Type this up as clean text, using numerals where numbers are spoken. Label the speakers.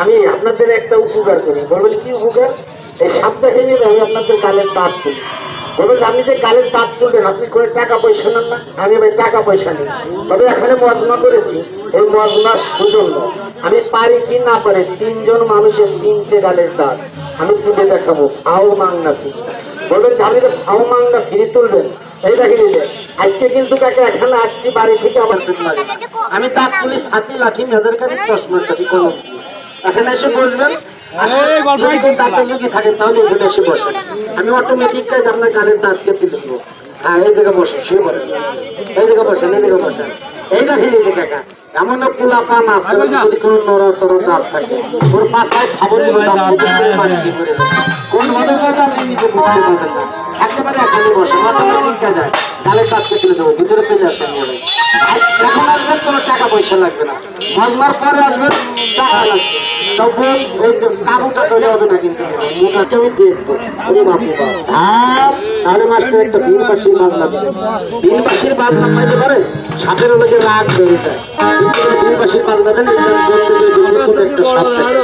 Speaker 1: আমি আপনাদের একটা উপকার করি। বলবেন কি উপকার? এই সাপটাকে নিয়ে আমি আপনাদের গালের দাঁত তুলি। বলবেন আপনি যে গালের দাঁত তুলবেন আপনি করে টাকা পয়সা নেন না? আমি ভাই টাকা পয়সা নেই, তবে এখানে মজমা করেছি। এই মজমার সুজন্য আমি পারি কি না পারি 3 জন মানুষের 3টে গালের দাঁত আমি তুলে দেখাবো। ফাও মাংনা ফিরি। বলবেন আপনি তো ফাও মাংনা ফিরি তুলবেন? এই দেখে নিলে আজকে কিন্তু কাকে এখানে আসছি বাড়ি থেকে আমার চোখ লাগে না। আমি দাঁত তুলি ছাতি লাঠি মেয়েদের কাছে চশমা কাটি কলম দিয়ে। এখানে এসে বলবেন দাঁতের যদি থাকেন তাহলে এখানে এসে বসেন, আমি অটোমেটিক কাজ আপনার গালের দাঁতকে তুলে দেবো। হ্যাঁ এই জায়গায় বসেন, শুয়ে পড়েন, এই জায়গায় বসেন, এই জায়গায় বসেন। এই দেখেন এই যে কাকা এমন পোলা পান আছে যদি কোনো নড়াচড়া দাঁত থাকে ওর পাতায় খাবার কোন মনে কথা আপনি নিজে বুঝতে পারবেন না। একেবারে এখানে বসে মাথা চিন্তা যায় গালের দাঁতকে তুলে দেবো, ভিতরে চলে আসেন। এখন আসবেন কোনো টাকা পয়সা লাগবে না, মজমার পরে আসবেন টাকা লাগবে, তবে এই যে কাবুটা তৈরি হবে না। কিন্তু মোটাকে আমি দেখবো তাহলে মাসটা একটা দিনবাসীর বাদ লাগবে। দিনবাসীর বাদ না পাইতে পারে সাপের লোকে রাগ বেড়ে যায়, কিন্তু দিনবাসীর বাদ না দেন একটা সাপ থাকে।